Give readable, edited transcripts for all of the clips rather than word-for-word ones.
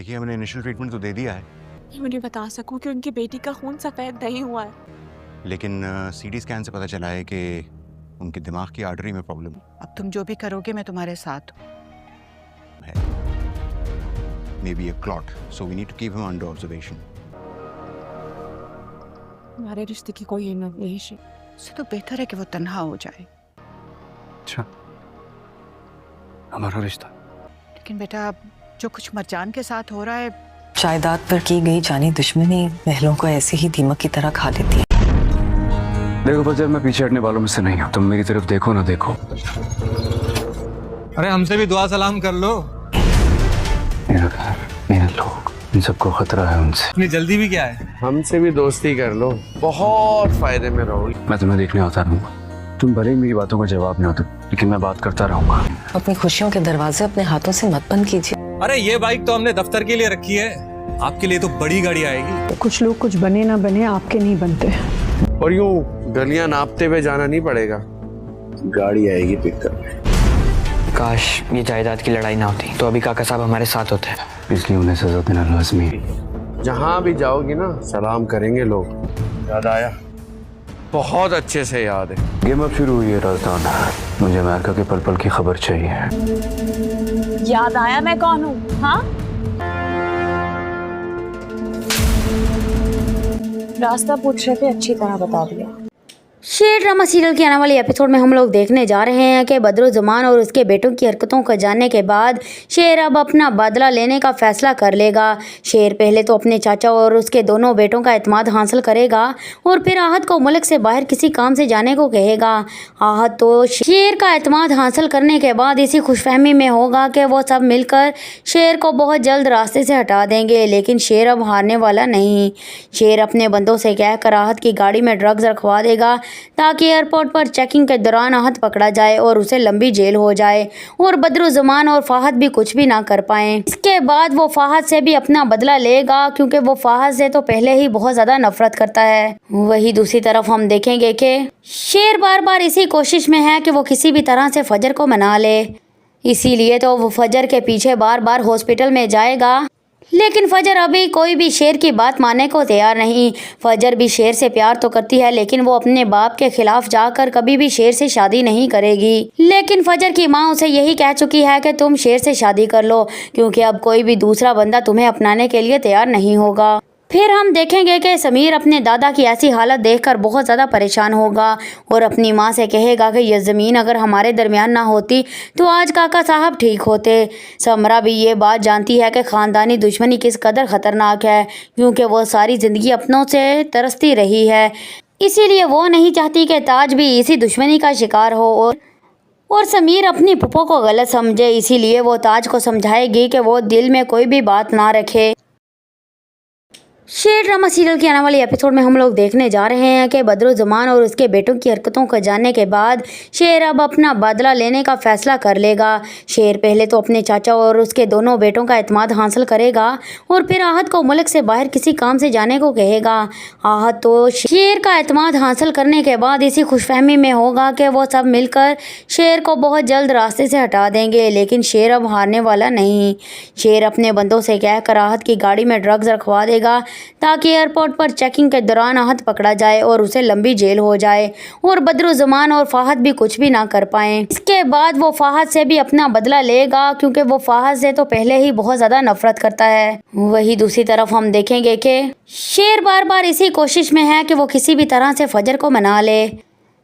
देखिए हमने initial treatment तो दे दिया है, मैं नहीं बता सकूं कि उनकी बेटी का खून सफेद नहीं हुआ है। लेकिन सीटी स्कैन से पता चला है कि उनके दिमाग की आर्टरी में प्रॉब्लम अब तुम जो भी करोगे मैं तुम्हारे साथ हूँ। है। May be a clot, so we need to keep him under observation. हमारे रिश्ते की कोई हिम्मत नहीं है। इससे तो बेहतर है कि वो तन्हा हो जाए। अच्छा, हमारा रिश्ता। लेकिन बेटा अब जो कुछ मरजान के साथ हो रहा है, जायदाद पर की गई जानी दुश्मनी महलों को ऐसे ही दीमक की तरह खा लेती है। देखो फजर, मैं पीछे हटने वालों में से नहीं हूँ। तुम मेरी तरफ देखो ना देखो। अरे हमसे भी दुआ सलाम कर लो। मेरा घर, मेरे लोग, इन सबको खतरा है उनसे। इतनी जल्दी भी क्या है? हमसे भी दोस्ती कर लो, बहुत फायदे में रहोगे। मैं तुम्हें देखने आता रहूंगा। तुम भले ही मेरी बातों का जवाब न दो, लेकिन मैं बात करता रहूंगा। अपनी खुशियों के दरवाजे अपने हाथों से मत बंद कीजिए। अरे ये बाइक तो हमने दफ्तर के लिए रखी है, आपके लिए तो बड़ी गाड़ी आएगी। तो कुछ लोग कुछ बने ना बने आपके नहीं बनते। और यूं गलियां नापते हुए जाना नहीं पड़ेगा, गाड़ी आएगी पिक करने। काश ये जायदाद की लड़ाई ना होती तो अभी काका साहब हमारे साथ होते। इसलिए उन्हें सजा देना लाजमी है। जहां भी जाओगी ना सलाम करेंगे लोग। याद आया? बहुत अच्छे से याद है। गेम अब शुरू हुई है राजदान। मुझे अमेरिका के पल पल की खबर चाहिए। याद आया मैं कौन हूँ? हाँ, रास्ता पूछ रहे थे, अच्छी तरह बता दिया। शेर ड्रामा सीरियल के आने वाले एपिसोड में हम लोग देखने जा रहे हैं कि बदरुज़्ज़मान और उसके बेटों की हरकतों को जानने के बाद शेर अब अपना बदला लेने का फैसला कर लेगा। शेर पहले तो अपने चाचा और उसके दोनों बेटों का एतमाद हासिल करेगा और फिर आहत को मुल्क से बाहर किसी काम से जाने को कहेगा। आहत तो शेर का एतमाद हासिल करने के बाद इसी खुशफहमी में होगा कि वो सब मिलकर शेर को बहुत जल्द रास्ते से हटा देंगे, लेकिन शेर अब हारने वाला नहीं। शेर अपने बंदों से कहकर आहत की गाड़ी में ड्रग्स रखवा देगा ताकि एयरपोर्ट पर चेकिंग के दौरान आहत पकड़ा जाए और उसे लंबी जेल हो जाए और बदरुज़्ज़मान और फाहद भी कुछ भी ना कर पाएं। इसके बाद वो फाहद से भी अपना बदला लेगा क्योंकि वो फाहद से तो पहले ही बहुत ज़्यादा नफरत करता है। वही दूसरी तरफ हम देखेंगे कि शेर बार बार इसी कोशिश में है कि वो किसी भी तरह से फजर को मना ले, इसीलिए तो वो फजर के पीछे बार बार हॉस्पिटल में जाएगा, लेकिन फजर अभी कोई भी शेर की बात मानने को तैयार नहीं। फजर भी शेर से प्यार तो करती है, लेकिन वो अपने बाप के खिलाफ जाकर कभी भी शेर से शादी नहीं करेगी। लेकिन फजर की माँ उसे यही कह चुकी है कि तुम शेर से शादी कर लो क्योंकि अब कोई भी दूसरा बंदा तुम्हें अपनाने के लिए तैयार नहीं होगा। फिर हम देखेंगे कि समीर अपने दादा की ऐसी हालत देखकर बहुत ज़्यादा परेशान होगा और अपनी माँ से कहेगा कि यह ज़मीन अगर हमारे दरमियान ना होती तो आज काका साहब ठीक होते। समरा भी ये बात जानती है कि ख़ानदानी दुश्मनी किस कदर ख़तरनाक है क्योंकि वो सारी ज़िंदगी अपनों से तरसती रही है, इसीलिए वो नहीं चाहती कि ताज भी इसी दुश्मनी का शिकार हो और समीर अपनी पुप्पो को गलत समझे, इसीलिए वो ताज को समझाएगी कि वो दिल में कोई भी बात ना रखे। शेर ड्रामा सीरियल के आने वाले एपिसोड में हम लोग देखने जा रहे हैं कि बदरुज़्ज़मान और उसके बेटों की हरकतों को जानने के बाद शेर अब अपना बदला लेने का फैसला कर लेगा। शेर पहले तो अपने चाचा और उसके दोनों बेटों का एतमाद हासिल करेगा और फिर आहत को मुल्क से बाहर किसी काम से जाने को कहेगा। आहत तो शेर का एतमाद हासिल करने के बाद इसी खुशफहमी में होगा कि वो सब मिलकर शेर को बहुत जल्द रास्ते से हटा देंगे, लेकिन शेर अब हारने वाला नहीं। शेर अपने बंदों से कहकर आहत की गाड़ी में ड्रग्स रखवा देगा ताकि एयरपोर्ट पर चेकिंग के दौरान आहत पकड़ा जाए और उसे लंबी जेल हो जाए और बदरुज़्ज़मान और फाहद भी कुछ भी ना कर पाएं। इसके बाद वो फाहद से भी अपना बदला लेगा क्योंकि वो फाहद से तो पहले ही बहुत ज़्यादा नफरत करता है। वही दूसरी तरफ हम देखेंगे कि शेर बार बार इसी कोशिश में है कि वो किसी भी तरह से फजर को मना ले,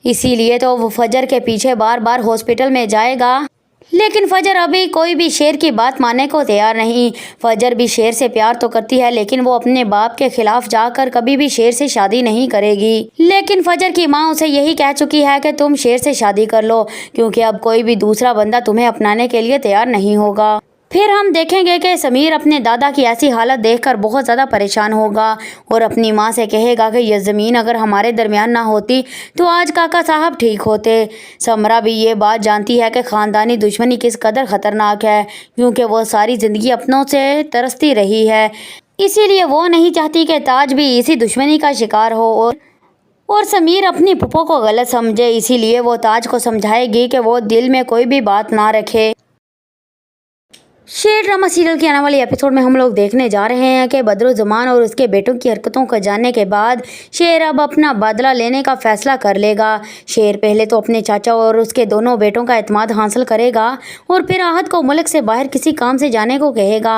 इसीलिए तो वो फजर के पीछे बार बार हॉस्पिटल में जाएगा, लेकिन फजर अभी कोई भी शेर की बात मानने को तैयार नहीं। फजर भी शेर से प्यार तो करती है, लेकिन वो अपने बाप के खिलाफ जाकर कभी भी शेर से शादी नहीं करेगी। लेकिन फजर की माँ उसे यही कह चुकी है कि तुम शेर से शादी कर लो क्योंकि अब कोई भी दूसरा बंदा तुम्हें अपनाने के लिए तैयार नहीं होगा। फिर हम देखेंगे कि समीर अपने दादा की ऐसी हालत देखकर बहुत ज़्यादा परेशान होगा और अपनी माँ से कहेगा कि यह ज़मीन अगर हमारे दरमियान ना होती तो आज काका साहब ठीक होते। समरा भी ये बात जानती है कि ख़ानदानी दुश्मनी किस कदर ख़तरनाक है क्योंकि वो सारी ज़िंदगी अपनों से तरसती रही है, इसीलिए वो नहीं चाहती कि ताज भी इसी दुश्मनी का शिकार हो और समीर अपनी पुप्पो को गलत समझे, इसीलिए वो ताज को समझाएगी कि वो दिल में कोई भी बात ना रखे। शेर ड्रामा सीरियल के आने वाले एपिसोड में हम लोग देखने जा रहे हैं कि बदरुज़्ज़मान और उसके बेटों की हरकतों को जानने के बाद शेर अब अपना बदला लेने का फैसला कर लेगा। शेर पहले तो अपने चाचा और उसके दोनों बेटों का एतमाद हासिल करेगा और फिर आहत को मुल्क से बाहर किसी काम से जाने को कहेगा।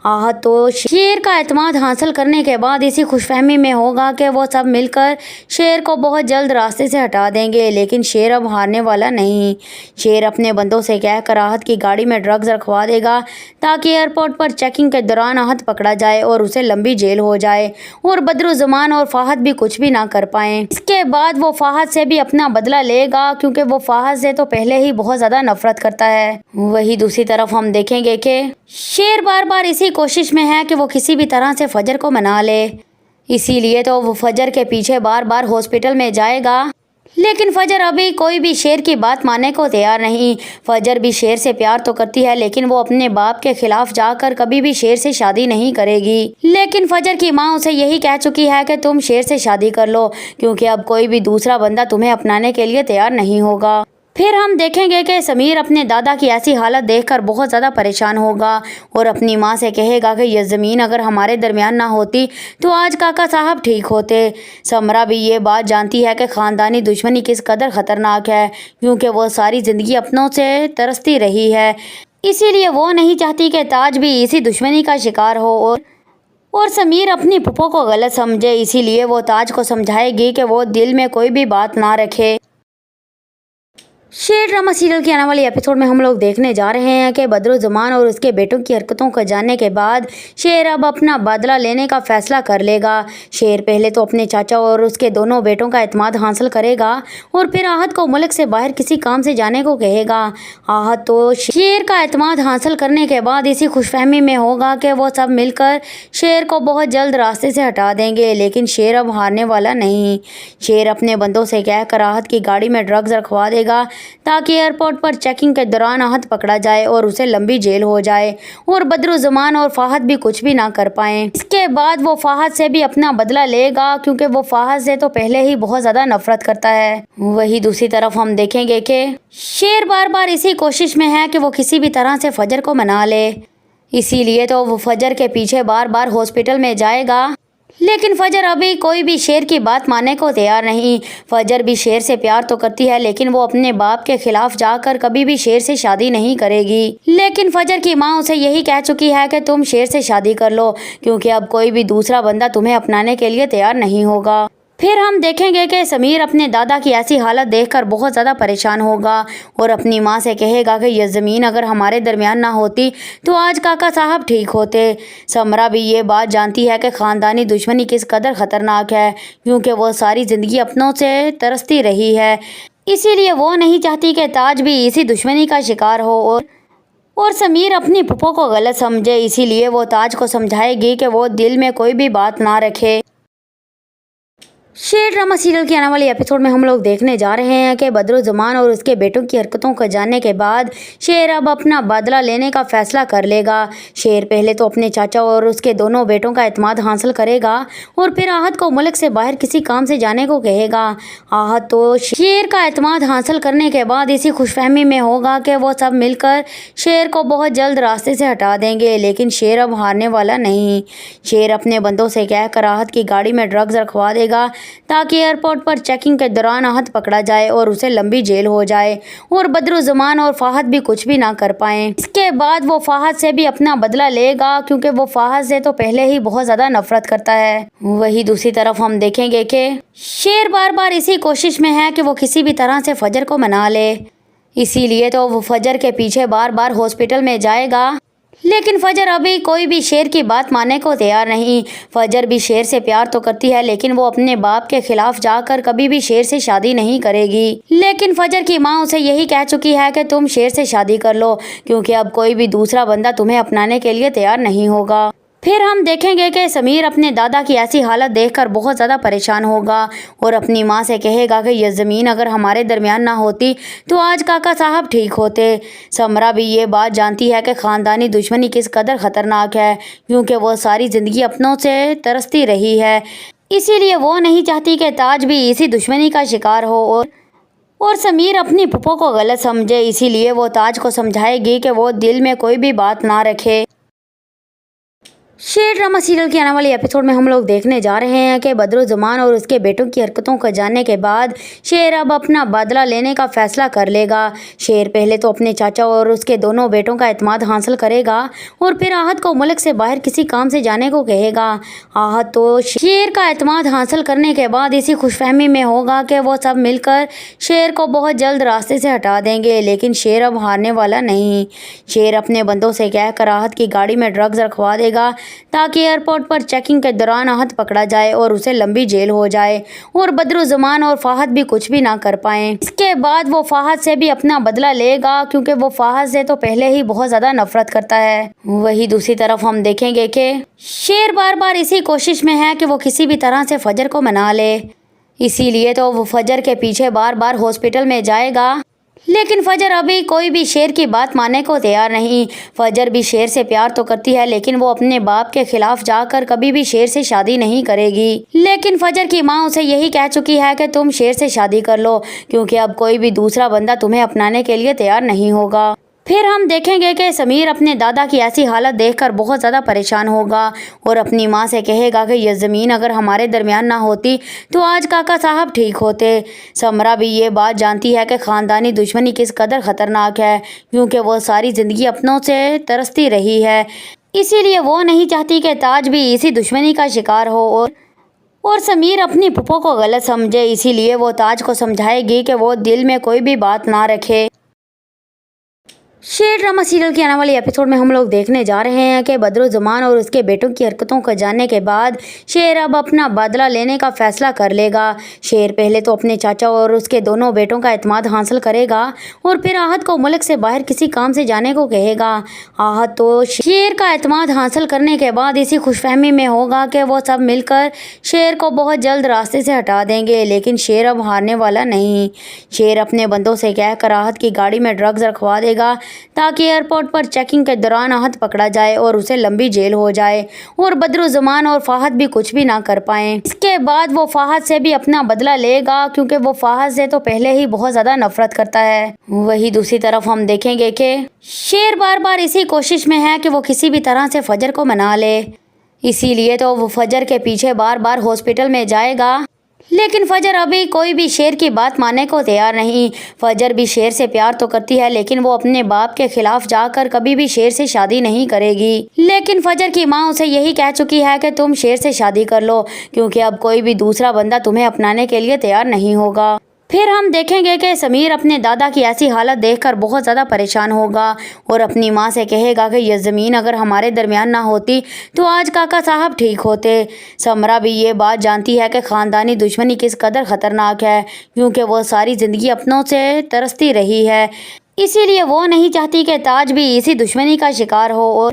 आहत तो शेर का एतमाद हासिल करने के बाद इसी खुशफहमी में होगा कि वो सब मिलकर शेर को बहुत जल्द रास्ते से हटा देंगे, लेकिन शेर अब हारने वाला नहीं। शेर अपने बंदों से कहकर आहत की गाड़ी में ड्रग्स रखवा देगा ताकि एयरपोर्ट पर चेकिंग के दौरान आहत पकड़ा जाए और उसे लंबी जेल हो जाए और बदरुज़्ज़मान और फाहद भी कुछ भी ना कर पाएं। इसके बाद वो फाहद से भी अपना बदला लेगा क्योंकि वो फाहद से तो पहले ही बहुत ज़्यादा नफरत करता है। वही दूसरी तरफ हम देखेंगे कि शेर बार बार इसी कोशिश में है कि वो किसी भी तरह से फजर को मना ले, इसीलिए तो वो फजर के पीछे बार बार हॉस्पिटल में जाएगा, लेकिन फजर अभी कोई भी शेर की बात मानने को तैयार नहीं। फजर भी शेर से प्यार तो करती है, लेकिन वो अपने बाप के खिलाफ जाकर कभी भी शेर से शादी नहीं करेगी। लेकिन फजर की माँ उसे यही कह चुकी है कि तुम शेर से शादी कर लो क्योंकि अब कोई भी दूसरा बंदा तुम्हें अपनाने के लिए तैयार नहीं होगा। फिर हम देखेंगे कि समीर अपने दादा की ऐसी हालत देखकर बहुत ज़्यादा परेशान होगा और अपनी माँ से कहेगा कि यह ज़मीन अगर हमारे दरमियान ना होती तो आज काका साहब ठीक होते। समरा भी ये बात जानती है कि ख़ानदानी दुश्मनी किस कदर ख़तरनाक है क्योंकि वो सारी ज़िंदगी अपनों से तरसती रही है, इसीलिए वो नहीं चाहती कि ताज भी इसी दुश्मनी का शिकार हो और समीर अपनी फूफो को गलत समझे। इसीलिए वो ताज को समझाएगी कि वो दिल में कोई भी बात ना रखे। शेर ड्रामा सीरियल के आने वाले एपिसोड में हम लोग देखने जा रहे हैं कि बदरुज़्ज़मान और उसके बेटों की हरकतों को जानने के बाद शेर अब अपना बदला लेने का फैसला कर लेगा। शेर पहले तो अपने चाचा और उसके दोनों बेटों का एतमाद हासिल करेगा और फिर आहत को मुल्क से बाहर किसी काम से जाने को कहेगा। आहत तो शेर का एतमाद हासिल करने के बाद इसी खुशफहमी में होगा कि वो सब मिलकर शेर को बहुत जल्द रास्ते से हटा देंगे, लेकिन शेर अब हारने वाला नहीं। शेर अपने बंदों से कहकर आहत की गाड़ी में ड्रग्स रखवा देगा ताकि एयरपोर्ट पर चेकिंग के दौरान आहत पकड़ा जाए और उसे लंबी जेल हो जाए और बदरुज़्ज़मान और फाहद भी कुछ भी ना कर पाएं। इसके बाद वो फाहद से भी अपना बदला लेगा क्योंकि वो फाहद से तो पहले ही बहुत ज़्यादा नफरत करता है। वही दूसरी तरफ हम देखेंगे कि शेर बार बार इसी कोशिश में है कि वो किसी भी तरह से फजर को मना ले, इसीलिए तो वो फजर के पीछे बार बार हॉस्पिटल में जाएगा, लेकिन फजर अभी कोई भी शेर की बात मानने को तैयार नहीं। फजर भी शेर से प्यार तो करती है, लेकिन वो अपने बाप के खिलाफ जाकर कभी भी शेर से शादी नहीं करेगी। लेकिन फजर की माँ उसे यही कह चुकी है कि तुम शेर से शादी कर लो क्योंकि अब कोई भी दूसरा बंदा तुम्हें अपनाने के लिए तैयार नहीं होगा। फिर हम देखेंगे कि समीर अपने दादा की ऐसी हालत देखकर बहुत ज़्यादा परेशान होगा और अपनी माँ से कहेगा कि यह ज़मीन अगर हमारे दरमियान ना होती तो आज काका साहब ठीक होते। समरा भी ये बात जानती है कि ख़ानदानी दुश्मनी किस कदर ख़तरनाक है क्योंकि वो सारी ज़िंदगी अपनों से तरसती रही है, इसीलिए वो नहीं चाहती कि ताज भी इसी दुश्मनी का शिकार हो और समीर अपनी फूफो को गलत समझे। इसीलिए वो ताज को समझाएगी कि वो दिल में कोई भी बात ना रखे। शेर ड्रामा सीरियल के आने वाले एपिसोड में हम लोग देखने जा रहे हैं कि बदरुज़्ज़मान और उसके बेटों की हरकतों को जानने के बाद शेर अब अपना बदला लेने का फैसला कर लेगा। शेर पहले तो अपने चाचा और उसके दोनों बेटों का एतमाद हासिल करेगा और फिर आहत को मुल्क से बाहर किसी काम से जाने को कहेगा। आहत तो शेर का एतमाद हासिल करने के बाद इसी खुशफहमी में होगा कि वो सब मिलकर शेर को बहुत जल्द रास्ते से हटा देंगे, लेकिन शेर अब हारने वाला नहीं। शेर अपने बंदों से कहकर आहत की गाड़ी में ड्रग्स रखवा देगा ताकि एयरपोर्ट पर चेकिंग के दौरान आहत पकड़ा जाए और उसे लंबी जेल हो जाए और बदरुज़्ज़मान और फाहद भी कुछ भी ना कर पाएं। इसके बाद वो फाहद से भी अपना बदला लेगा क्योंकि वो फाहद से तो पहले ही बहुत ज़्यादा नफरत करता है। वही दूसरी तरफ हम देखेंगे कि शेर बार बार इसी कोशिश में है कि वो किसी भी तरह से फजर को मना ले, इसीलिए तो वो फजर के पीछे बार बार हॉस्पिटल में जाएगा, लेकिन फजर अभी कोई भी शेर की बात मानने को तैयार नहीं। फजर भी शेर से प्यार तो करती है, लेकिन वो अपने बाप के खिलाफ जाकर कभी भी शेर से शादी नहीं करेगी। लेकिन फजर की माँ उसे यही कह चुकी है कि तुम शेर से शादी कर लो क्योंकि अब कोई भी दूसरा बंदा तुम्हें अपनाने के लिए तैयार नहीं होगा। फिर हम देखेंगे कि समीर अपने दादा की ऐसी हालत देखकर बहुत ज़्यादा परेशान होगा और अपनी माँ से कहेगा कि यह ज़मीन अगर हमारे दरमियान ना होती तो आज काका साहब ठीक होते। समरा भी ये बात जानती है कि ख़ानदानी दुश्मनी किस कदर ख़तरनाक है क्योंकि वो सारी ज़िंदगी अपनों से तरसती रही है, इसीलिए वो नहीं चाहती कि ताज भी इसी दुश्मनी का शिकार हो और समीर अपनी फूफो को गलत समझे, इसीलिए वो ताज को समझाएगी कि वो दिल में कोई भी बात ना रखे। शेर ड्रामा सीरियल के आने वाले एपिसोड में हम लोग देखने जा रहे हैं कि बदरुज़्ज़मान और उसके बेटों की हरकतों को जानने के बाद शेर अब अपना बदला लेने का फैसला कर लेगा। शेर पहले तो अपने चाचा और उसके दोनों बेटों का एतमाद हासिल करेगा और फिर आहत को मुल्क से बाहर किसी काम से जाने को कहेगा। आहत तो शेर का एतमाद हासिल करने के बाद इसी खुशफहमी में होगा कि वो सब मिलकर शेर को बहुत जल्द रास्ते से हटा देंगे, लेकिन शेर अब हारने वाला नहीं। शेर अपने बंदों से कहकर आहत की गाड़ी में ड्रग्स रखवा देगा ताकि एयरपोर्ट पर चेकिंग के दौरान आहत पकड़ा जाए और उसे लंबी जेल हो जाए और बदरुज़्ज़मान और फाहद भी कुछ भी ना कर पाएं। इसके बाद वो फाहद से भी अपना बदला लेगा क्योंकि वो फाहद से तो पहले ही बहुत ज़्यादा नफरत करता है। वही दूसरी तरफ हम देखेंगे कि शेर बार बार इसी कोशिश में है कि वो किसी भी तरह से फजर को मना ले, इसीलिए तो वो फजर के पीछे बार बार हॉस्पिटल में जाएगा, लेकिन फजर अभी कोई भी शेर की बात मानने को तैयार नहीं। फजर भी शेर से प्यार तो करती है, लेकिन वो अपने बाप के खिलाफ जाकर कभी भी शेर से शादी नहीं करेगी। लेकिन फजर की माँ उसे यही कह चुकी है कि तुम शेर से शादी कर लो, क्योंकि अब कोई भी दूसरा बंदा तुम्हें अपनाने के लिए तैयार नहीं होगा। फिर हम देखेंगे कि समीर अपने दादा की ऐसी हालत देखकर बहुत ज़्यादा परेशान होगा और अपनी माँ से कहेगा कि यह ज़मीन अगर हमारे दरमियान ना होती तो आज काका साहब ठीक होते। समरा भी ये बात जानती है कि ख़ानदानी दुश्मनी किस कदर ख़तरनाक है, क्योंकि वो सारी ज़िंदगी अपनों से तरसती रही है, इसीलिए वो नहीं चाहती कि ताज भी इसी दुश्मनी का शिकार हो और समीर अपनी फूफो को गलत समझे, इसीलिए वो ताज को समझाएगी कि वो दिल में कोई भी बात ना रखे। शेर ड्रामा सीरियल के आने वाले एपिसोड में हम लोग देखने जा रहे हैं कि बदरुज़्ज़मान और उसके बेटों की हरकतों को जानने के बाद शेर अब अपना बदला लेने का फैसला कर लेगा। शेर पहले तो अपने चाचा और उसके दोनों बेटों का एतमाद हासिल करेगा और फिर आहत को मुल्क से बाहर किसी काम से जाने को कहेगा। आहत तो शेर का एतमाद हासिल करने के बाद इसी खुशफहमी में होगा कि वो सब मिलकर शेर को बहुत जल्द रास्ते से हटा देंगे, लेकिन शेर अब हारने वाला नहीं। शेर अपने बंदों से कहकर आहत की गाड़ी में ड्रग्स रखवा देगा ताकि एयरपोर्ट पर चेकिंग के दौरान आहत पकड़ा जाए और उसे लंबी जेल हो जाए और बदरुज़्ज़मान और फाहद भी कुछ भी ना कर पाएं। इसके बाद वो फाहद से भी अपना बदला लेगा क्योंकि वो फाहद से तो पहले ही बहुत ज़्यादा नफरत करता है। वही दूसरी तरफ हम देखेंगे कि शेर बार बार इसी कोशिश में है कि वो किसी भी तरह से फजर को मना ले, इसीलिए तो वो फजर के पीछे बार बार हॉस्पिटल में जाएगा, लेकिन फजर अभी कोई भी शेर की बात मानने को तैयार नहीं। फजर भी शेर से प्यार तो करती है, लेकिन वो अपने बाप के खिलाफ जाकर कभी भी शेर से शादी नहीं करेगी। लेकिन फजर की माँ उसे यही कह चुकी है कि तुम शेर से शादी कर लो, क्योंकि अब कोई भी दूसरा बंदा तुम्हें अपनाने के लिए तैयार नहीं होगा। फिर हम देखेंगे कि समीर अपने दादा की ऐसी हालत देखकर बहुत ज़्यादा परेशान होगा और अपनी माँ से कहेगा कि यह ज़मीन अगर हमारे दरमियान ना होती तो आज काका साहब ठीक होते। समरा भी ये बात जानती है कि ख़ानदानी दुश्मनी किस कदर ख़तरनाक है, क्योंकि वो सारी ज़िंदगी अपनों से तरसती रही है, इसीलिए वो नहीं चाहती कि ताज भी इसी दुश्मनी का शिकार हो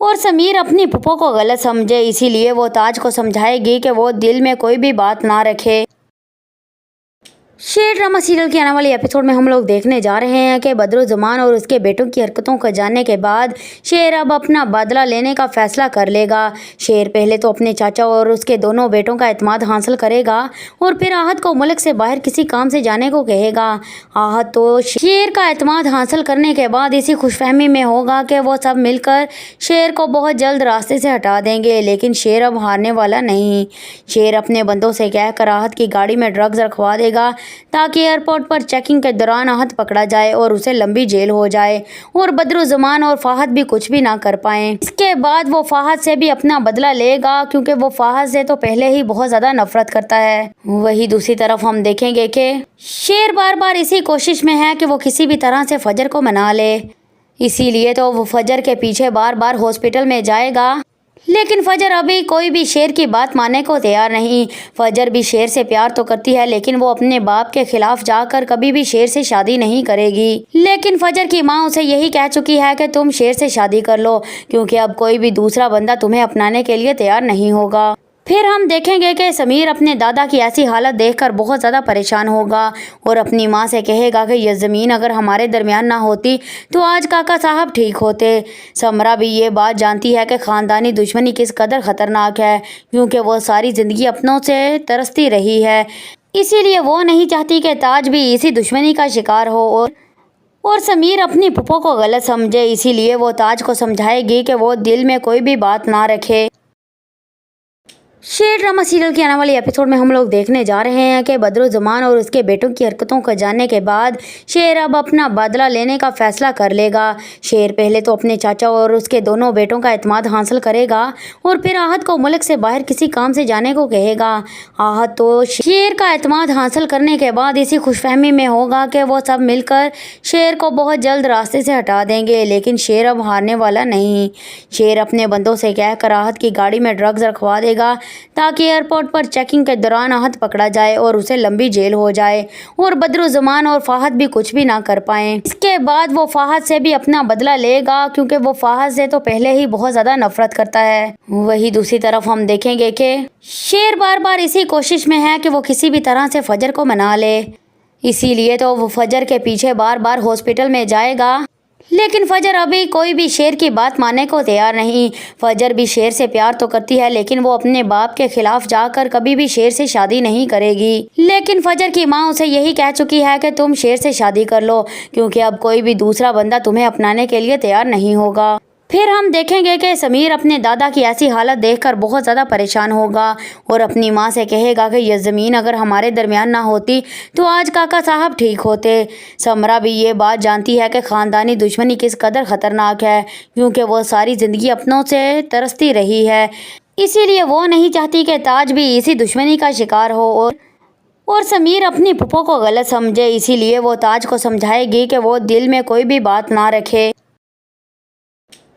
और समीर अपनी फूफो को गलत समझे, इसीलिए वो ताज को समझाएगी कि वो दिल में कोई भी बात ना रखे। शेर ड्रामा सीरियल के आने वाले एपिसोड में हम लोग देखने जा रहे हैं कि बदरुज़्ज़मान और उसके बेटों की हरकतों को जानने के बाद शेर अब अपना बदला लेने का फैसला कर लेगा। शेर पहले तो अपने चाचा और उसके दोनों बेटों का एतमाद हासिल करेगा और फिर आहत को मुल्क से बाहर किसी काम से जाने को कहेगा। आहत तो शेर का एतमाद हासिल करने के बाद इसी खुशफहमी में होगा कि वो सब मिलकर शेर को बहुत जल्द रास्ते से हटा देंगे, लेकिन शेर अब हारने वाला नहीं। शेर अपने बंदों से कहकर आहत की गाड़ी में ड्रग्स रखवा देगा ताकि एयरपोर्ट पर चेकिंग के दौरान आहत पकड़ा जाए और उसे लंबी जेल हो जाए और बदरुज़्ज़मान और फाहद भी कुछ भी ना कर पाएं। इसके बाद वो फाहद से भी अपना बदला लेगा क्योंकि वो फाहद से तो पहले ही बहुत ज़्यादा नफरत करता है। वही दूसरी तरफ हम देखेंगे कि शेर बार बार इसी कोशिश में है कि वो किसी भी तरह से फजर को मना ले, इसीलिए तो वो फजर के पीछे बार बार हॉस्पिटल में जाएगा, लेकिन फजर अभी कोई भी शेर की बात मानने को तैयार नहीं। फजर भी शेर से प्यार तो करती है, लेकिन वो अपने बाप के खिलाफ जाकर कभी भी शेर से शादी नहीं करेगी। लेकिन फजर की माँ उसे यही कह चुकी है कि तुम शेर से शादी कर लो, क्योंकि अब कोई भी दूसरा बंदा तुम्हें अपनाने के लिए तैयार नहीं होगा। फिर हम देखेंगे कि समीर अपने दादा की ऐसी हालत देखकर बहुत ज़्यादा परेशान होगा और अपनी माँ से कहेगा कि यह ज़मीन अगर हमारे दरमियान ना होती तो आज काका साहब ठीक होते। समरा भी ये बात जानती है कि ख़ानदानी दुश्मनी किस कदर ख़तरनाक है, क्योंकि वो सारी ज़िंदगी अपनों से तरसती रही है, इसीलिए वो नहीं चाहती कि ताज भी इसी दुश्मनी का शिकार हो और समीर अपनी फूफो को गलत समझे। इसीलिए वो ताज को समझाएगी कि वो दिल में कोई भी बात ना रखे। शेर ड्रामा सीरियल के आने वाले एपिसोड में हम लोग देखने जा रहे हैं कि बदरुज़्ज़मान और उसके बेटों की हरकतों को जानने के बाद शेर अब अपना बदला लेने का फैसला कर लेगा। शेर पहले तो अपने चाचा और उसके दोनों बेटों का एतमाद हासिल करेगा और फिर आहत को मुल्क से बाहर किसी काम से जाने को कहेगा। आहत तो शेर का एतमाद हासिल करने के बाद इसी खुशफहमी में होगा कि वो सब मिलकर शेर को बहुत जल्द रास्ते से हटा देंगे, लेकिन शेर अब हारने वाला नहीं। शेर अपने बंदों से कहकर आहत की गाड़ी में ड्रग्स रखवा देगा ताकि एयरपोर्ट पर चेकिंग के दौरान आहत पकड़ा जाए और उसे लंबी जेल हो जाए और बदरुज़्ज़मान और फाहद भी कुछ भी ना कर पाएं। इसके बाद वो फाहद से भी अपना बदला लेगा क्योंकि वो फाहद से तो पहले ही बहुत ज़्यादा नफरत करता है। वही दूसरी तरफ हम देखेंगे कि शेर बार बार इसी कोशिश में है कि वो किसी भी तरह से फजर को मना ले। इसीलिए तो वो फजर के पीछे बार बार हॉस्पिटल में जाएगा, लेकिन फजर अभी कोई भी शेर की बात मानने को तैयार नहीं। फजर भी शेर से प्यार तो करती है, लेकिन वो अपने बाप के खिलाफ जाकर कभी भी शेर से शादी नहीं करेगी। लेकिन फजर की माँ उसे यही कह चुकी है कि तुम शेर से शादी कर लो क्योंकि अब कोई भी दूसरा बंदा तुम्हें अपनाने के लिए तैयार नहीं होगा। फिर हम देखेंगे कि समीर अपने दादा की ऐसी हालत देखकर बहुत ज़्यादा परेशान होगा और अपनी माँ से कहेगा कि यह ज़मीन अगर हमारे दरमियान ना होती तो आज काका साहब ठीक होते। समरा भी ये बात जानती है कि ख़ानदानी दुश्मनी किस कदर ख़तरनाक है क्योंकि वो सारी ज़िंदगी अपनों से तरसती रही है। इसीलिए वो नहीं चाहती कि ताज भी इसी दुश्मनी का शिकार हो और समीर अपनी फूफो को गलत समझे। इसीलिए वो ताज को समझाएगी कि वो दिल में कोई भी बात ना रखे।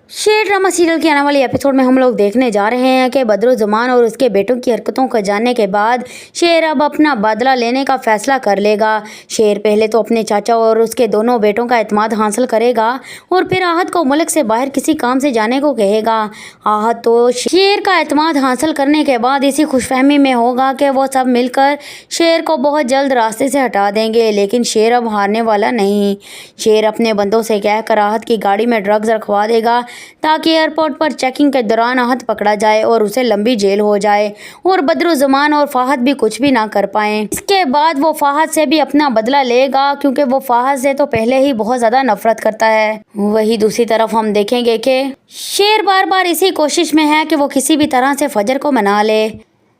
शेर ड्रामा सीरियल के आने वाले एपिसोड में हम लोग देखने जा रहे हैं कि बदरुज़्ज़मान और उसके बेटों की हरकतों को जानने के बाद शेर अब अपना बदला लेने का फैसला कर लेगा। शेर पहले तो अपने चाचा और उसके दोनों बेटों का एतमाद हासिल करेगा और फिर आहत को मुल्क से बाहर किसी काम से जाने को कहेगा। आहत तो शेर का एतमाद हासिल करने के बाद इसी खुशफहमी में होगा कि वो सब मिलकर शेर को बहुत जल्द रास्ते से हटा देंगे, लेकिन शेर अब हारने वाला नहीं। शेर अपने बंदों से कहकर आहत की गाड़ी में ड्रग्स रखवा देगा ताकि एयरपोर्ट पर चेकिंग के दौरान आहत पकड़ा जाए और उसे लंबी जेल हो जाए और बदरुज़्ज़मान और फाहद भी कुछ भी ना कर पाएं। इसके बाद वो फाहद से भी अपना बदला लेगा क्योंकि वो फाहद से तो पहले ही बहुत ज़्यादा नफरत करता है। वही दूसरी तरफ हम देखेंगे कि शेर बार बार इसी कोशिश में है कि वो किसी भी तरह से फजर को मना ले।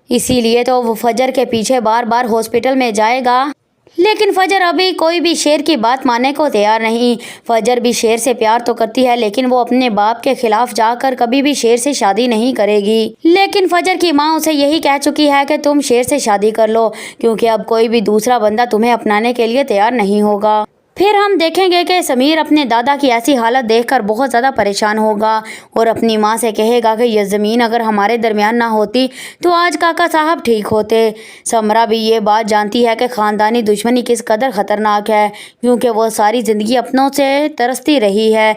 इसीलिए तो वो फजर के पीछे बार बार हॉस्पिटल में जाएगा, लेकिन फजर अभी कोई भी शेर की बात मानने को तैयार नहीं। फजर भी शेर से प्यार तो करती है, लेकिन वो अपने बाप के खिलाफ जाकर कभी भी शेर से शादी नहीं करेगी। लेकिन फजर की माँ उसे यही कह चुकी है कि तुम शेर से शादी कर लो क्योंकि अब कोई भी दूसरा बंदा तुम्हें अपनाने के लिए तैयार नहीं होगा। फिर हम देखेंगे कि समीर अपने दादा की ऐसी हालत देखकर बहुत ज़्यादा परेशान होगा और अपनी माँ से कहेगा कि यह ज़मीन अगर हमारे दरमियान ना होती तो आज काका साहब ठीक होते। समरा भी ये बात जानती है कि ख़ानदानी दुश्मनी किस कदर ख़तरनाक है क्योंकि वो सारी ज़िंदगी अपनों से तरसती रही है।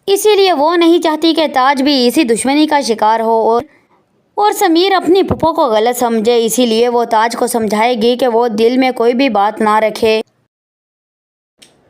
इसीलिए वो नहीं चाहती कि ताज भी इसी दुश्मनी का शिकार हो और समीर अपनी फूफो को गलत समझे। इसीलिए वो ताज को समझाएगी कि वो दिल में कोई भी बात ना रखे।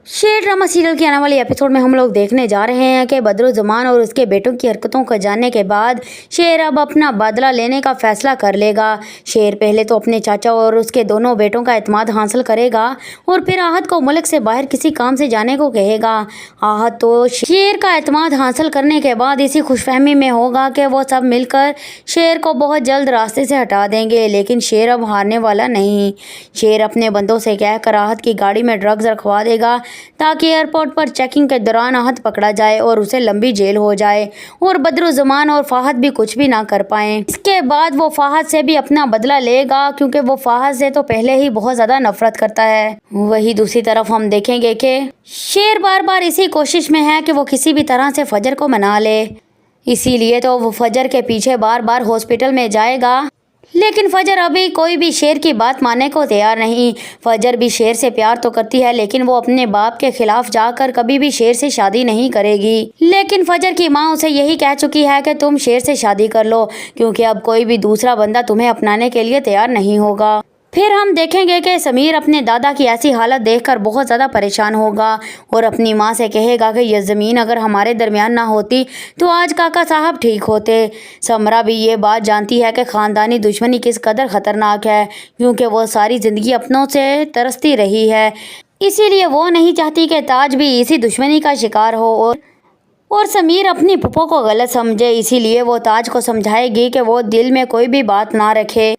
शेर ड्रामा सीरियल के आने वाले एपिसोड में हम लोग देखने जा रहे हैं कि बदरुज़्ज़मान और उसके बेटों की हरकतों को जानने के बाद शेर अब अपना बदला लेने का फैसला कर लेगा। शेर पहले तो अपने चाचा और उसके दोनों बेटों का एतमाद हासिल करेगा और फिर आहत को मुल्क से बाहर किसी काम से जाने को कहेगा। आहत तो शेर का एतमाद हासिल करने के बाद इसी खुशफहमी में होगा कि वो सब मिलकर शेर को बहुत जल्द रास्ते से हटा देंगे, लेकिन शेर अब हारने वाला नहीं। शेर अपने बंदों से कहकर आहत की गाड़ी में ड्रग्स रखवा देगा ताकि एयरपोर्ट पर चेकिंग के दौरान आहत पकड़ा जाए और उसे लंबी जेल हो जाए और बदरुज़्ज़मान और फाहद भी कुछ भी ना कर पाएं। इसके बाद वो फाहद से भी अपना बदला लेगा क्योंकि वो फाहद से तो पहले ही बहुत ज़्यादा नफरत करता है। वही दूसरी तरफ हम देखेंगे कि शेर बार बार इसी कोशिश में है कि वो किसी भी तरह से फजर को मना ले। इसीलिए तो वो फजर के पीछे बार बार हॉस्पिटल में जाएगा, लेकिन फजर अभी कोई भी शेर की बात मानने को तैयार नहीं। फजर भी शेर से प्यार तो करती है, लेकिन वो अपने बाप के खिलाफ जाकर कभी भी शेर से शादी नहीं करेगी। लेकिन फजर की माँ उसे यही कह चुकी है कि तुम शेर से शादी कर लो क्योंकि अब कोई भी दूसरा बंदा तुम्हें अपनाने के लिए तैयार नहीं होगा। फिर हम देखेंगे कि समीर अपने दादा की ऐसी हालत देखकर बहुत ज़्यादा परेशान होगा और अपनी माँ से कहेगा कि यह ज़मीन अगर हमारे दरमियान ना होती तो आज काका साहब ठीक होते। समरा भी ये बात जानती है कि ख़ानदानी दुश्मनी किस कदर ख़तरनाक है, क्योंकि वो सारी ज़िंदगी अपनों से तरसती रही है। इसीलिए वो नहीं चाहती कि ताज भी इसी दुश्मनी का शिकार हो और समीर अपनी फूफो को गलत समझे। इसीलिए वो ताज को समझाएगी कि वो दिल में कोई भी बात ना रखे।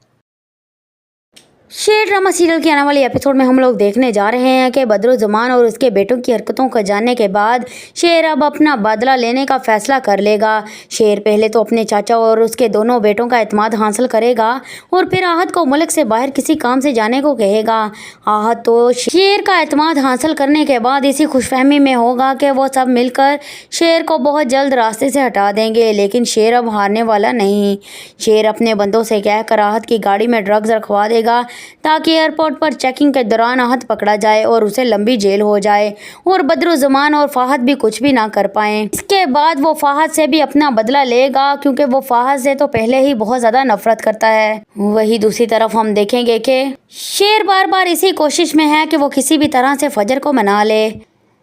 शेर ड्रामा सीरियल के आने वाले एपिसोड में हम लोग देखने जा रहे हैं कि बदरुज़्ज़मान और उसके बेटों की हरकतों को जानने के बाद शेर अब अपना बदला लेने का फैसला कर लेगा। शेर पहले तो अपने चाचा और उसके दोनों बेटों का एतमाद हासिल करेगा और फिर आहत को मुल्क से बाहर किसी काम से जाने को कहेगा। आहत तो शेर का एतमाद हासिल करने के बाद इसी खुशफहमी में होगा कि वो सब मिलकर शेर को बहुत जल्द रास्ते से हटा देंगे, लेकिन शेर अब हारने वाला नहीं। शेर अपने बंदों से कहकर आहत की गाड़ी में ड्रग्स रखवा देगा ताकि एयरपोर्ट पर चेकिंग के दौरान आहत पकड़ा जाए और उसे लंबी जेल हो जाए और बदरुज़्ज़मान और फाहद भी कुछ भी ना कर पाएं। इसके बाद वो फाहद से भी अपना बदला लेगा, क्योंकि वो फाहद से तो पहले ही बहुत ज़्यादा नफरत करता है। वही दूसरी तरफ हम देखेंगे कि शेर बार बार इसी कोशिश में है कि वो किसी भी तरह से फजर को मना ले।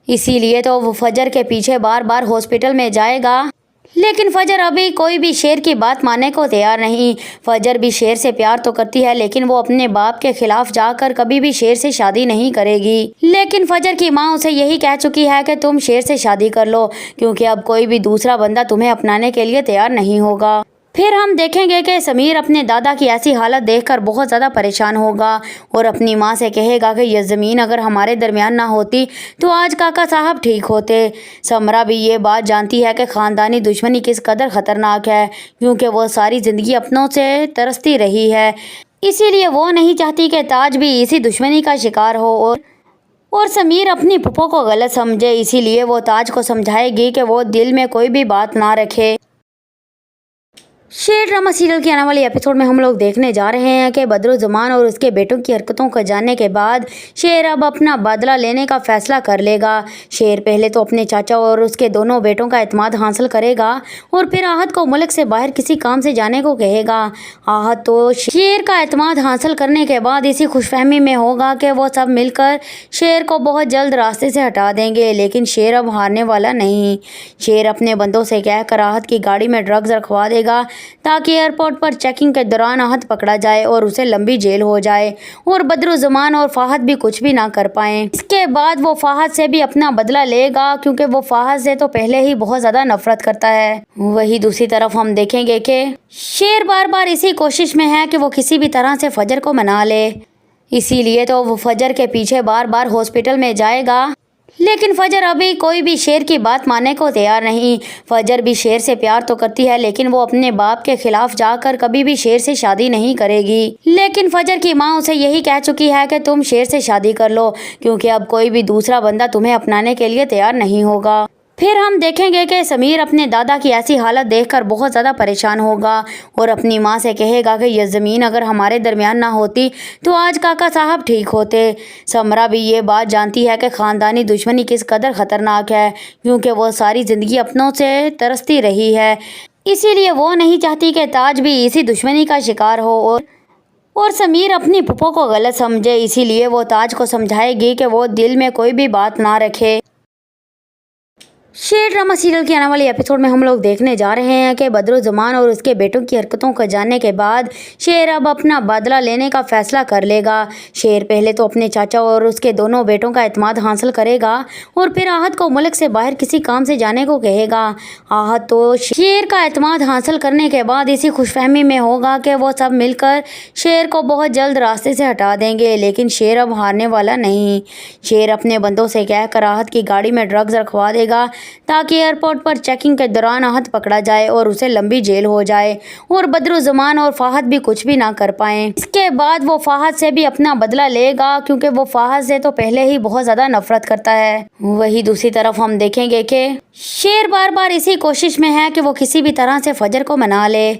इसीलिए तो वो फजर के पीछे बार बार हॉस्पिटल में जाएगा, लेकिन फजर अभी कोई भी शेर की बात मानने को तैयार नहीं। फजर भी शेर से प्यार तो करती है, लेकिन वो अपने बाप के खिलाफ जाकर कभी भी शेर से शादी नहीं करेगी। लेकिन फजर की माँ उसे यही कह चुकी है कि तुम शेर से शादी कर लो, क्योंकि अब कोई भी दूसरा बंदा तुम्हें अपनाने के लिए तैयार नहीं होगा। फिर हम देखेंगे कि समीर अपने दादा की ऐसी हालत देखकर बहुत ज़्यादा परेशान होगा और अपनी माँ से कहेगा कि यह ज़मीन अगर हमारे दरमियान ना होती तो आज काका साहब ठीक होते। समरा भी ये बात जानती है कि ख़ानदानी दुश्मनी किस कदर ख़तरनाक है, क्योंकि वो सारी ज़िंदगी अपनों से तरसती रही है। इसीलिए वो नहीं चाहती कि ताज भी इसी दुश्मनी का शिकार हो और समीर अपनी फूफो को गलत समझे। इसीलिए वो ताज को समझाएगी कि वो दिल में कोई भी बात ना रखे। शेर ड्रामा सीरियल के आने वाले एपिसोड में हम लोग देखने जा रहे हैं कि बदरुज़्ज़मान और उसके बेटों की हरकतों को जानने के बाद शेर अब अपना बदला लेने का फैसला कर लेगा। शेर पहले तो अपने चाचा और उसके दोनों बेटों का एतमाद हासिल करेगा और फिर आहत को मुल्क से बाहर किसी काम से जाने को कहेगा। आहत तो शेर का एतमाद हासिल करने के बाद इसी खुशफहमी में होगा कि वो सब मिलकर शेर को बहुत जल्द रास्ते से हटा देंगे, लेकिन शेर अब हारने वाला नहीं। शेर अपने बंदों से कहकर आहत की गाड़ी में ड्रग्स रखवा देगा ताकि एयरपोर्ट पर चेकिंग के दौरान आहत पकड़ा जाए और उसे लंबी जेल हो जाए और बदरुज़्ज़मान और फाहद भी कुछ भी ना कर पाएं। इसके बाद वो फाहद से भी अपना बदला लेगा, क्योंकि वो फाहद से तो पहले ही बहुत ज़्यादा नफरत करता है। वही दूसरी तरफ हम देखेंगे कि शेर बार बार इसी कोशिश में है कि वो किसी भी तरह से फजर को मना ले। इसीलिए तो वो फजर के पीछे बार बार हॉस्पिटल में जाएगा, लेकिन फजर अभी कोई भी शेर की बात मानने को तैयार नहीं। फजर भी शेर से प्यार तो करती है, लेकिन वो अपने बाप के खिलाफ जाकर कभी भी शेर से शादी नहीं करेगी। लेकिन फजर की माँ उसे यही कह चुकी है कि तुम शेर से शादी कर लो, क्योंकि अब कोई भी दूसरा बंदा तुम्हें अपनाने के लिए तैयार नहीं होगा। फिर हम देखेंगे कि समीर अपने दादा की ऐसी हालत देखकर बहुत ज़्यादा परेशान होगा और अपनी माँ से कहेगा कि यह ज़मीन अगर हमारे दरमियान ना होती तो आज काका साहब ठीक होते। समरा भी ये बात जानती है कि ख़ानदानी दुश्मनी किस कदर ख़तरनाक है, क्योंकि वो सारी ज़िंदगी अपनों से तरसती रही है। इसीलिए वो नहीं चाहती कि ताज भी इसी दुश्मनी का शिकार हो और समीर अपनी फूफो को गलत समझे। इसीलिए वो ताज को समझाएगी कि वो दिल में कोई भी बात ना रखे। शेर ड्रामा सीरियल के आने वाले एपिसोड में हम लोग देखने जा रहे हैं कि बदरुज़्ज़मान और उसके बेटों की हरकतों को जानने के बाद शेर अब अपना बदला लेने का फैसला कर लेगा। शेर पहले तो अपने चाचा और उसके दोनों बेटों का एतमाद हासिल करेगा और फिर आहत को मुल्क से बाहर किसी काम से जाने को कहेगा। आहत तो शेर का एतमाद हासिल करने के बाद इसी खुशफहमी में होगा कि वो सब मिलकर शेर को बहुत जल्द रास्ते से हटा देंगे, लेकिन शेर अब हारने वाला नहीं। शेर अपने बंदों से कहकर आहत की गाड़ी में ड्रग्स रखवा देगा ताकि एयरपोर्ट पर चेकिंग के दौरान आहत पकड़ा जाए और उसे लंबी जेल हो जाए और बदरुज़्ज़मान और फाहद भी कुछ भी ना कर पाएं। इसके बाद वो फाहद से भी अपना बदला लेगा, क्योंकि वो फाहद से तो पहले ही बहुत ज़्यादा नफरत करता है। वही दूसरी तरफ हम देखेंगे कि शेर बार बार इसी कोशिश में है कि वो किसी भी तरह से फजर को मना ले।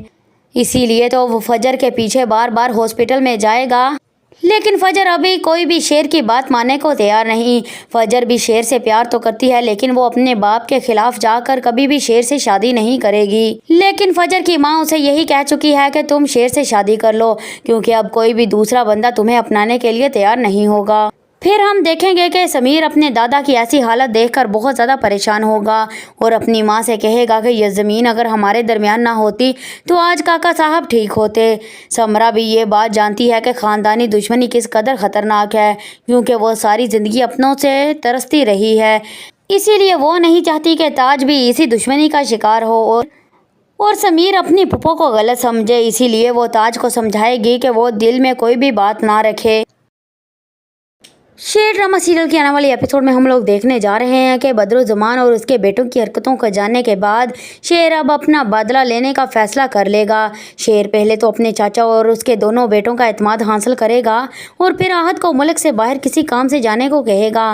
इसीलिए तो वो फजर के पीछे बार बार हॉस्पिटल में जाएगा, लेकिन फजर अभी कोई भी शेर की बात मानने को तैयार नहीं। फजर भी शेर से प्यार तो करती है, लेकिन वो अपने बाप के खिलाफ जाकर कभी भी शेर से शादी नहीं करेगी। लेकिन फजर की माँ उसे यही कह चुकी है कि तुम शेर से शादी कर लो, क्योंकि अब कोई भी दूसरा बंदा तुम्हें अपनाने के लिए तैयार नहीं होगा। फिर हम देखेंगे कि समीर अपने दादा की ऐसी हालत देखकर बहुत ज़्यादा परेशान होगा और अपनी माँ से कहेगा कि यह ज़मीन अगर हमारे दरमियान ना होती तो आज काका साहब ठीक होते। समरा भी ये बात जानती है कि ख़ानदानी दुश्मनी किस कदर ख़तरनाक है, क्योंकि वो सारी ज़िंदगी अपनों से तरसती रही है। इसीलिए वो नहीं चाहती कि ताज भी इसी दुश्मनी का शिकार हो और समीर अपनी फूफो को गलत समझे। इसीलिए वो ताज को समझाएगी कि वो दिल में कोई भी बात ना रखे। शेर ड्रामा सीरियल के आने वाले एपिसोड में हम लोग देखने जा रहे हैं कि बदरुज़्ज़मान और उसके बेटों की हरकतों को जानने के बाद शेर अब अपना बदला लेने का फैसला कर लेगा। शेर पहले तो अपने चाचा और उसके दोनों बेटों का एतमाद हासिल करेगा और फिर आहत को मुल्क से बाहर किसी काम से जाने को कहेगा।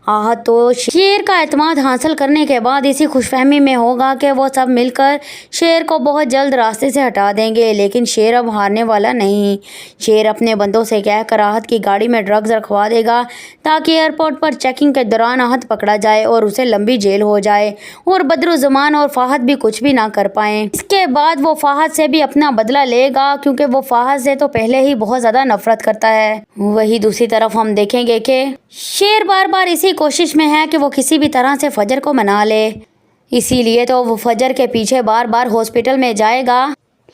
आहत तो शेर का एतमाद हासिल करने के बाद इसी खुशफहमी में होगा कि वो सब मिलकर शेर को बहुत जल्द रास्ते से हटा देंगे, लेकिन शेर अब हारने वाला नहीं। शेर अपने बंदों से कहकर आहत की गाड़ी में ड्रग्स रखवा देगा ताकि एयरपोर्ट पर चेकिंग के दौरान आहत पकड़ा जाए और उसे लंबी जेल हो जाए और बदरुज़्ज़मान और फाहद भी कुछ भी ना कर पाएं। इसके बाद वो फाहद से भी अपना बदला लेगा, क्योंकि वो फाहद से तो पहले ही बहुत ज़्यादा नफरत करता है। वही दूसरी तरफ हम देखेंगे कि शेर बार बार इसी कोशिश में है कि वो किसी भी तरह से फजर को मना ले। इसीलिए तो वो फजर के पीछे बार बार हॉस्पिटल में जाएगा,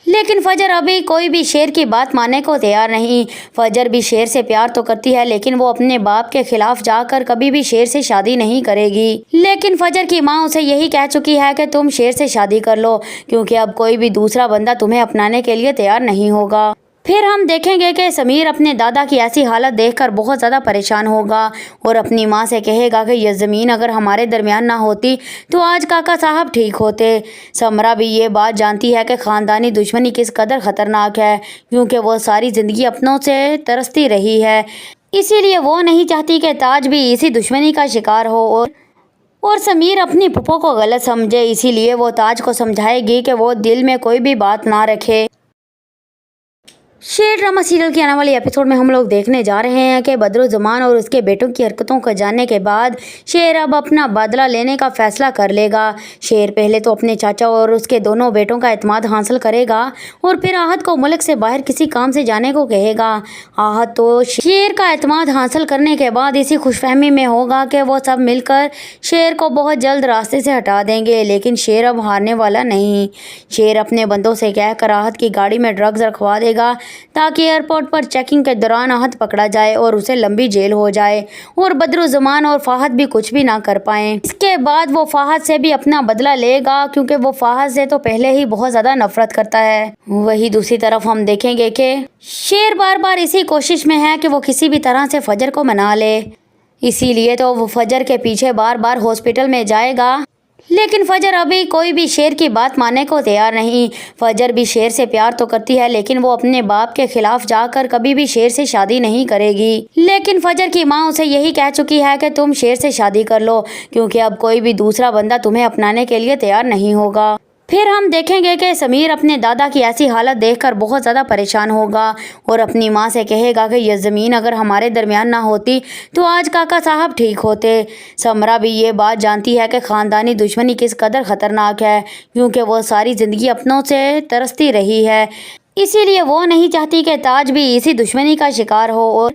लेकिन फजर अभी कोई भी शेर की बात मानने को तैयार नहीं। फजर भी शेर से प्यार तो करती है, लेकिन वो अपने बाप के खिलाफ जाकर कभी भी शेर से शादी नहीं करेगी। लेकिन फजर की माँ उसे यही कह चुकी है कि तुम शेर से शादी कर लो, क्योंकि अब कोई भी दूसरा बंदा तुम्हें अपनाने के लिए तैयार नहीं होगा। फिर हम देखेंगे कि समीर अपने दादा की ऐसी हालत देखकर बहुत ज़्यादा परेशान होगा और अपनी माँ से कहेगा कि यह ज़मीन अगर हमारे दरमियान ना होती तो आज काका साहब ठीक होते। समरा भी ये बात जानती है कि ख़ानदानी दुश्मनी किस कदर ख़तरनाक है, क्योंकि वो सारी ज़िंदगी अपनों से तरसती रही है। इसीलिए वो नहीं चाहती कि ताज भी इसी दुश्मनी का शिकार हो और समीर अपनी फूफो को गलत समझे। इसीलिए वो ताज को समझाएगी कि वो दिल में कोई भी बात ना रखे। शेर ड्रामा सीरियल के आने वाले एपिसोड में हम लोग देखने जा रहे हैं कि बदरुज़्ज़मान और उसके बेटों की हरकतों को जानने के बाद शेर अब अपना बदला लेने का फैसला कर लेगा। शेर पहले तो अपने चाचा और उसके दोनों बेटों का एतमाद हासिल करेगा और फिर आहत को मुल्क से बाहर किसी काम से जाने को कहेगा। आहत तो शेर का एतमाद हासिल करने के बाद इसी खुशफहमी में होगा कि वो सब मिलकर शेर को बहुत जल्द रास्ते से हटा देंगे, लेकिन शेर अब हारने वाला नहीं। शेर अपने बंदों से कहकर आहत की गाड़ी में ड्रग्स रखवा देगा ताकि एयरपोर्ट पर चेकिंग के दौरान आहत पकड़ा जाए और उसे लंबी जेल हो जाए और बदरुज़्ज़मान और फाहद भी कुछ भी ना कर पाएं। इसके बाद वो फाहद से भी अपना बदला लेगा, क्योंकि वो फाहद से तो पहले ही बहुत ज़्यादा नफरत करता है। वही दूसरी तरफ हम देखेंगे कि शेर बार बार इसी कोशिश में है कि वो किसी भी तरह से फजर को मना ले। इसीलिए तो वो फजर के पीछे बार बार हॉस्पिटल में जाएगा, लेकिन फजर अभी कोई भी शेर की बात मानने को तैयार नहीं। फजर भी शेर से प्यार तो करती है, लेकिन वो अपने बाप के खिलाफ जाकर कभी भी शेर से शादी नहीं करेगी। लेकिन फजर की माँ उसे यही कह चुकी है कि तुम शेर से शादी कर लो, क्योंकि अब कोई भी दूसरा बंदा तुम्हें अपनाने के लिए तैयार नहीं होगा। फिर हम देखेंगे कि समीर अपने दादा की ऐसी हालत देखकर बहुत ज़्यादा परेशान होगा और अपनी माँ से कहेगा कि यह ज़मीन अगर हमारे दरमियान ना होती तो आज काका साहब ठीक होते। समरा भी ये बात जानती है कि ख़ानदानी दुश्मनी किस कदर ख़तरनाक है, क्योंकि वो सारी ज़िंदगी अपनों से तरसती रही है। इसीलिए वो नहीं चाहती कि ताज भी इसी दुश्मनी का शिकार हो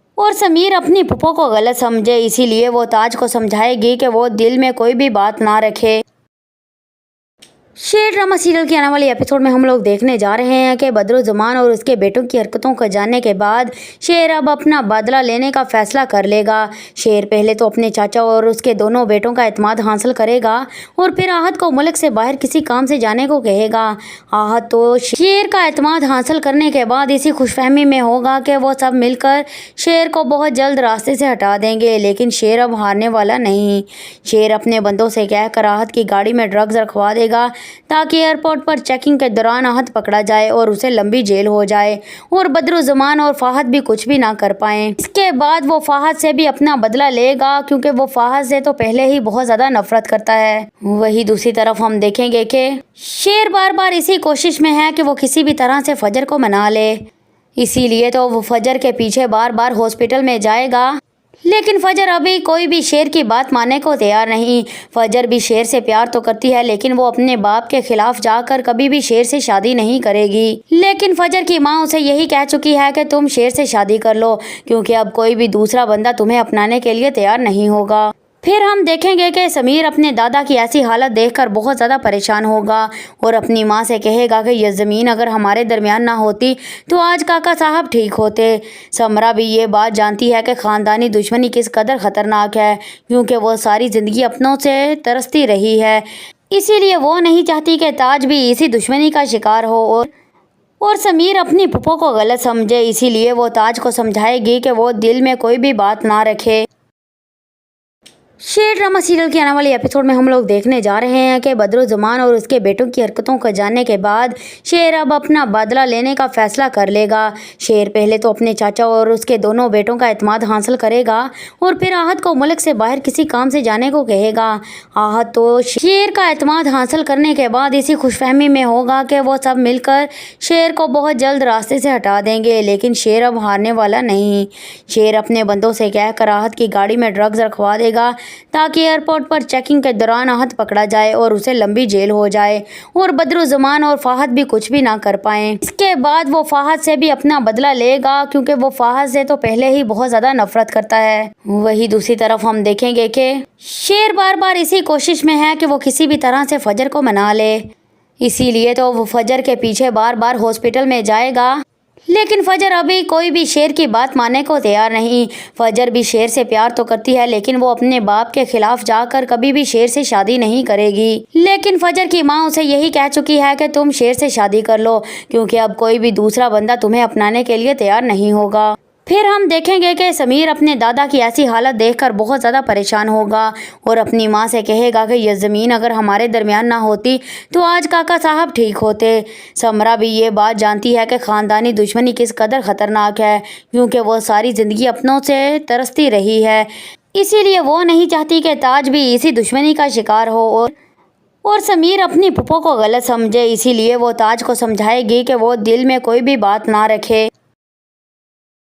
और समीर अपनी फूफो को गलत समझे। इसीलिए वो ताज को समझाएगी कि वो दिल में कोई भी बात ना रखे। शेर ड्रामा सीरियल के आने वाले एपिसोड में हम लोग देखने जा रहे हैं कि बदरुज़्ज़मान और उसके बेटों की हरकतों को जानने के बाद शेर अब अपना बदला लेने का फैसला कर लेगा। शेर पहले तो अपने चाचा और उसके दोनों बेटों का एतमाद हासिल करेगा और फिर आहत को मुल्क से बाहर किसी काम से जाने को कहेगा। आहत तो शेर का एतमाद हासिल करने के बाद इसी खुशफहमी में होगा कि वो सब मिलकर शेर को बहुत जल्द रास्ते से हटा देंगे, लेकिन शेर अब हारने वाला नहीं। शेर अपने बंदों से कहकर आहत की गाड़ी में ड्रग्स रखवा देगा ताकि एयरपोर्ट पर चेकिंग के दौरान आहत पकड़ा जाए और उसे लंबी जेल हो जाए और बदरुज़्ज़मान और फाहद भी कुछ भी ना कर पाएं। इसके बाद वो फाहद से भी अपना बदला लेगा, क्योंकि वो फाहद से तो पहले ही बहुत ज़्यादा नफरत करता है। वही दूसरी तरफ हम देखेंगे कि शेर बार बार इसी कोशिश में है कि वो किसी भी तरह से फजर को मना ले। इसीलिए तो वो फजर के पीछे बार बार हॉस्पिटल में जाएगा। लेकिन फजर अभी कोई भी शेर की बात मानने को तैयार नहीं। फजर भी शेर से प्यार तो करती है, लेकिन वो अपने बाप के खिलाफ जाकर कभी भी शेर से शादी नहीं करेगी। लेकिन फजर की माँ उसे यही कह चुकी है कि तुम शेर से शादी कर लो, क्योंकि अब कोई भी दूसरा बंदा तुम्हें अपनाने के लिए तैयार नहीं होगा। फिर हम देखेंगे कि समीर अपने दादा की ऐसी हालत देखकर बहुत ज़्यादा परेशान होगा और अपनी माँ से कहेगा कि यह ज़मीन अगर हमारे दरमियान ना होती तो आज काका साहब ठीक होते। समरा भी ये बात जानती है कि ख़ानदानी दुश्मनी किस कदर ख़तरनाक है, क्योंकि वो सारी ज़िंदगी अपनों से तरसती रही है। इसीलिए वो नहीं चाहती कि ताज भी इसी दुश्मनी का शिकार हो और समीर अपनी फूफो को गलत समझे। इसीलिए वो ताज को समझाएगी कि वो दिल में कोई भी बात ना रखे। शेर ड्रामा सीरियल के आने वाले एपिसोड में हम लोग देखने जा रहे हैं कि बदरुज़्ज़मान और उसके बेटों की हरकतों को जानने के बाद शेर अब अपना बदला लेने का फैसला कर लेगा। शेर पहले तो अपने चाचा और उसके दोनों बेटों का एतमाद हासिल करेगा और फिर आहत को मुल्क से बाहर किसी काम से जाने को कहेगा। आहत तो शेर का एतमाद हासिल करने के बाद इसी खुशफहमी में होगा कि वो सब मिलकर शेर को बहुत जल्द रास्ते से हटा देंगे। लेकिन शेर अब हारने वाला नहीं। शेर अपने बंदों से कहकर आहत की गाड़ी में ड्रग्स रखवा देगा ताकि एयरपोर्ट पर चेकिंग के दौरान आहत पकड़ा जाए और उसे लंबी जेल हो जाए और बदरुज़्ज़मान और फाहद भी कुछ भी ना कर पाएं। इसके बाद वो फाहद से भी अपना बदला लेगा, क्योंकि वो फाहद से तो पहले ही बहुत ज़्यादा नफरत करता है। वही दूसरी तरफ हम देखेंगे कि शेर बार बार इसी कोशिश में है कि वो किसी भी तरह से फजर को मना ले। इसीलिए तो वो फजर के पीछे बार बार हॉस्पिटल में जाएगा। लेकिन फजर अभी कोई भी शेर की बात मानने को तैयार नहीं। फजर भी शेर से प्यार तो करती है, लेकिन वो अपने बाप के खिलाफ जाकर कभी भी शेर से शादी नहीं करेगी। लेकिन फजर की माँ उसे यही कह चुकी है कि तुम शेर से शादी कर लो, क्योंकि अब कोई भी दूसरा बंदा तुम्हें अपनाने के लिए तैयार नहीं होगा। फिर हम देखेंगे कि समीर अपने दादा की ऐसी हालत देखकर बहुत ज़्यादा परेशान होगा और अपनी माँ से कहेगा कि यह ज़मीन अगर हमारे दरमियान ना होती तो आज काका साहब ठीक होते। समरा भी ये बात जानती है कि ख़ानदानी दुश्मनी किस कदर ख़तरनाक है, क्योंकि वो सारी ज़िंदगी अपनों से तरसती रही है। इसीलिए वो नहीं चाहती कि ताज भी इसी दुश्मनी का शिकार हो और समीर अपनी फूफो को गलत समझे। इसीलिए वो ताज को समझाएगी कि वो दिल में कोई भी बात ना रखे।